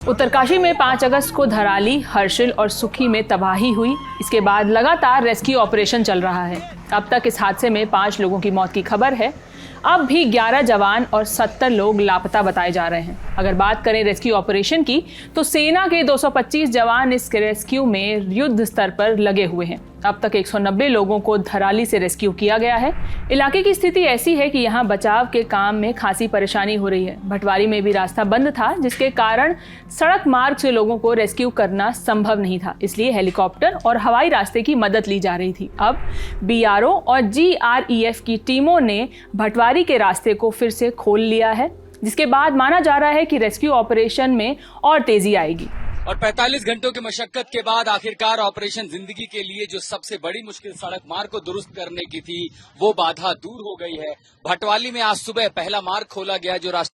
उत्तरकाशी में 5 अगस्त को धराली, हर्षिल और सुखी में तबाही हुई। इसके बाद लगातार रेस्क्यू ऑपरेशन चल रहा है। अब तक इस हादसे में 5 लोगों की मौत की खबर है। अब भी 11 जवान और 70 लोग लापता बताए जा रहे हैं। अगर बात करें रेस्क्यू ऑपरेशन की, तो सेना के 225 जवान इस रेस्क्यू में युद्ध स्तर पर लगे हुए हैं। अब तक 190 लोगों को धराली से रेस्क्यू किया गया है। इलाके की स्थिति ऐसी है कि यहाँ बचाव के काम में खासी परेशानी हो रही है। भटवारी में भी रास्ता बंद था, जिसके कारण सड़क मार्ग से लोगों को रेस्क्यू करना संभव नहीं था। इसलिए हेलीकॉप्टर और हवाई रास्ते की मदद ली जा रही थी। अब BRO और GREF की टीमों ने भटवारी के रास्ते को फिर से खोल लिया है, जिसके बाद माना जा रहा है कि रेस्क्यू ऑपरेशन में और तेजी आएगी। और 45 घंटों की मशक्कत के बाद आखिरकार ऑपरेशन जिंदगी के लिए जो सबसे बड़ी मुश्किल सड़क मार्ग को दुरुस्त करने की थी, वो बाधा दूर हो गई है। भटवाली में आज सुबह पहला मार्ग खोला गया, जो रास्ता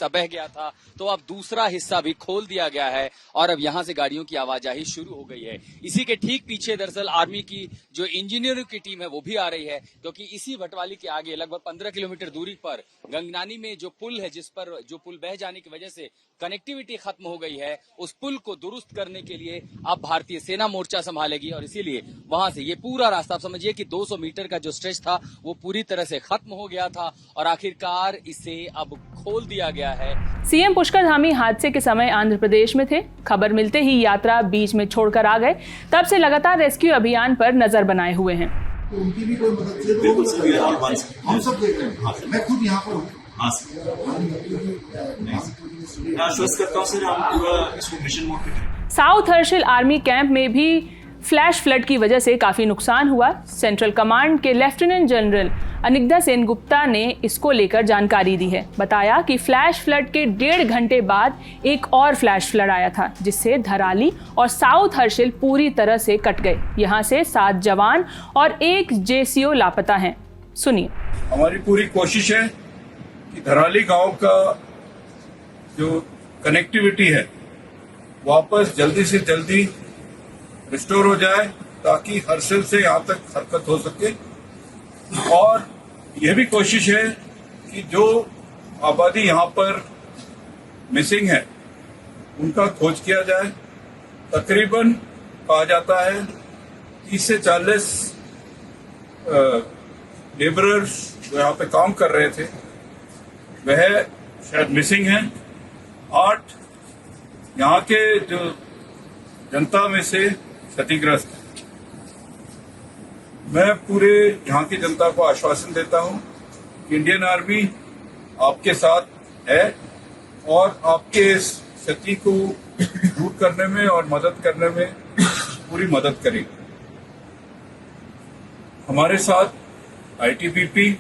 बह गया था, तो अब दूसरा हिस्सा भी खोल दिया गया है और अब यहां से गाड़ियों की आवाजाही शुरू हो गई है। इसी के ठीक पीछे दरअसल आर्मी की जो इंजीनियरों की टीम है वो भी आ रही है, क्योंकि इसी भटवाली के आगे लगभग 15 किलोमीटर दूरी पर गंगनानी में जो पुल है, जिस पर जो पुल बह जाने की वजह से कनेक्टिविटी खत्म हो गई है, उस पुल को दुरुस्त करने के लिए अब भारतीय सेना मोर्चा संभालेगी। और इसीलिए वहां से ये पूरा रास्ता, आप समझिए कि 200 मीटर का जो स्ट्रेच था वो पूरी तरह से खत्म हो गया था और आखिरकार इसे अब खोल दिया गया है। CM पुष्कर धामी हादसे के समय आंध्र प्रदेश में थे। खबर मिलते ही यात्रा बीच में छोड़कर आ गए। तब से लगातार रेस्क्यू अभियान पर नजर बनाए हुए हैं। तो उनकी भी कोई मदद चाहिए, हम सब देख रहे हैं। मैं खुद यहाँ पर हूँ। मैं आश्वस्त करता हूँ सर, हम पूरा इसको मिशन मोड पे करें। साउथ हर्षिल आर्मी कैंप में भी फ्लैश फ्लड की वजह से काफी नुकसान हुआ। सेंट्रल कमांड के लेफ्टिनेंट जनरल अनिग्धा सेन गुप्ता ने इसको लेकर जानकारी दी है। बताया कि फ्लैश फ्लड के 1.5 घंटे बाद एक और फ्लैश फ्लड आया था, जिससे धराली और साउथ हर्षिल पूरी तरह से कट गए। यहाँ से 7 जवान और 1 JCO लापता हैं। सुनिए। हमारी पूरी कोशिश है कि धराली गांव का जो कनेक्टिविटी है वापस जल्दी से जल्दी रिस्टोर हो जाए, ताकि हर्षिल से यहाँ तक हरकत हो सके। और यह भी कोशिश है कि जो आबादी यहाँ पर मिसिंग है उनका खोज किया जाए। तकरीबन कहा जाता है 30 से 40 लेबरर्स जो यहाँ पे काम कर रहे थे वह शायद मिसिंग हैं। 8 यहाँ के जो जनता में से क्षतिग्रस्त है। मैं पूरे यहाँ की जनता को आश्वासन देता हूँ कि इंडियन आर्मी आपके साथ है और आपके इस क्षति को दूर करने में और मदद करने में पूरी मदद करेगी। हमारे साथ ITBP,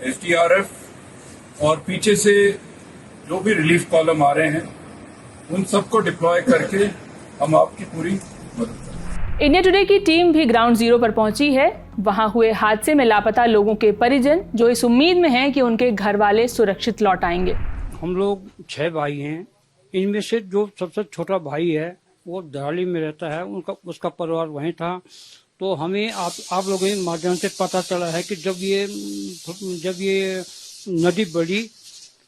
SDRF और पीछे से जो भी रिलीफ कॉलम आ रहे हैं उन सबको डिप्लॉय करके हम आपकी पूरी मदद करेंगे। इंडिया टुडे की टीम भी ग्राउंड जीरो पर पहुंची है। वहां हुए हादसे में लापता लोगों के परिजन जो इस उम्मीद में हैं कि उनके घर वाले सुरक्षित लौट आएंगे। हम लोग 6 भाई हैं। इनमें से जो सबसे छोटा भाई है वो धराली में रहता है, उसका परिवार वहीं था। तो हमें आप लोगों के माध्यम से पता चला है कि जब ये नदी बढ़ी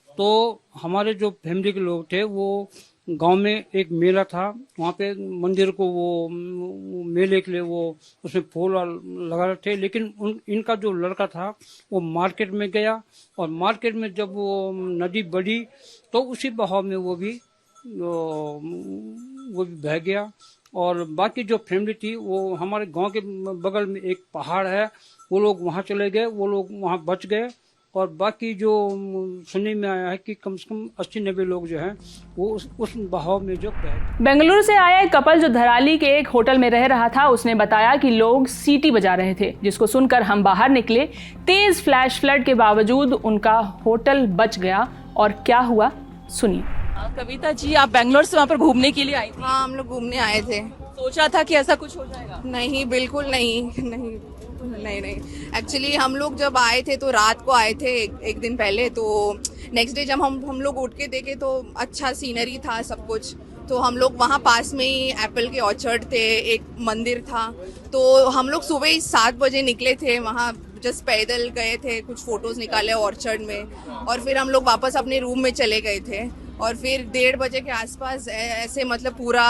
तो हमारे जो फैमिली के लोग थे वो गांव में एक मेला था, वहाँ पे मंदिर को वो मेले के लिए वो उसमें फूल लगा रहे थे। लेकिन इनका जो लड़का था वो मार्केट में गया और मार्केट में जब वो नदी बढ़ी तो उसी बहाव में वो भी बह गया। और बाकी जो फैमिली थी वो हमारे गांव के बगल में एक पहाड़ है, वो लोग वहाँ चले गए, वो लोग वहाँ बच गए। और बाकी जो सुनने में आया है कि कम से कम 80-90 लोग जो हैं वो उस बहाव में जो बह। बेंगलुरु से आया एक कपल जो धराली के एक होटल में रह रहा था, उसने बताया कि लोग सीटी बजा रहे थे, जिसको सुनकर हम बाहर निकले। तेज फ्लैश फ्लड के बावजूद उनका होटल बच गया। और क्या हुआ, सुनिए। कविता जी, आप बेंगलोर से वहाँ पर घूमने के लिए आई थी? हाँ, हम लोग घूमने आए थे। सोचा था कि ऐसा कुछ हो जाएगा? नहीं, बिल्कुल नहीं। एक्चुअली हम लोग जब आए थे तो रात को आए थे, एक दिन पहले। तो नेक्स्ट डे जब हम लोग उठ के देखे तो अच्छा सीनरी था सब कुछ। तो हम लोग वहाँ पास में ही एप्पल के ऑर्चर्ड थे, एक मंदिर था। तो हम लोग सुबह ही 7 बजे निकले थे, वहाँ जस्ट पैदल गए थे, कुछ फोटोज निकाले ऑर्चर्ड में और फिर हम लोग वापस अपने रूम में चले गए थे। और फिर 1:30 बजे के आसपास ऐसे मतलब पूरा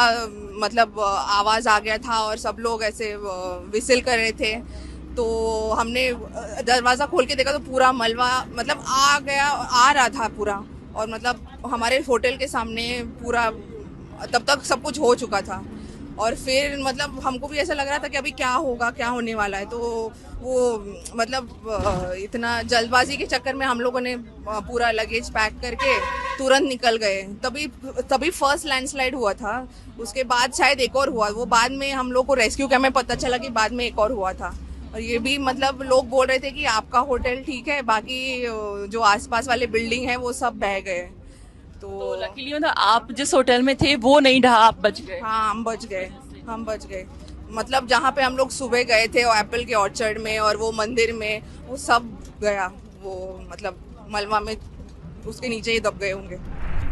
मतलब आवाज़ आ गया था और सब लोग ऐसे विसिल कर रहे थे। तो हमने दरवाज़ा खोल के देखा तो पूरा मलबा मतलब आ रहा था पूरा, और मतलब हमारे होटल के सामने पूरा तब तक सब कुछ हो चुका था। और फिर मतलब हमको भी ऐसा लग रहा था कि अभी क्या होगा, क्या होने वाला है। तो वो मतलब इतना जल्दबाजी के चक्कर में हम लोगों ने पूरा लगेज पैक करके तुरंत निकल गए। तभी फर्स्ट लैंडस्लाइड हुआ था, उसके बाद शायद एक और हुआ। वो बाद में हम लोग को रेस्क्यू कैम्प में पता चला कि बाद में एक और हुआ था। और ये भी मतलब लोग बोल रहे थे कि आपका होटल ठीक है, बाकी जो आसपास वाले बिल्डिंग है वो सब बह गए। तो लकीली मतलब आप जिस होटल में थे वो नहीं ढहा, आप बच गए। हाँ, हम बच गए। मतलब जहाँ पे हम लोग सुबह गए थे और एप्पल के ऑर्चर्ड में और वो मंदिर में, वो सब गया। वो मतलब मलबा में उसके नीचे ही दब गए होंगे।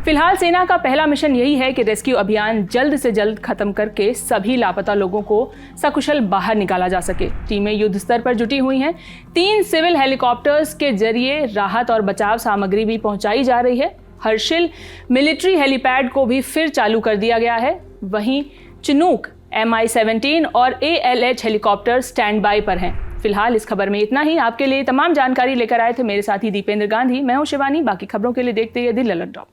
फिलहाल सेना का पहला मिशन यही है कि रेस्क्यू अभियान जल्द से जल्द खत्म करके सभी लापता लोगों को सकुशल बाहर निकाला जा सके। टीमें युद्ध स्तर पर जुटी हुई हैं। 3 सिविल हेलीकॉप्टर्स के जरिए राहत और बचाव सामग्री भी पहुंचाई जा रही है। हर्षिल मिलिट्री हेलीपैड को भी फिर चालू कर दिया गया है। वहीं चिनूक, MI-17 और ALH हेलीकॉप्टर स्टैंड बाय पर हैं। फिलहाल इस खबर में इतना ही। आपके लिए तमाम जानकारी लेकर आए थे मेरे साथी दीपेंद्र गांधी। मैं हूं शिवानी। बाकी खबरों के लिए देखते रहिए द ललन टॉप।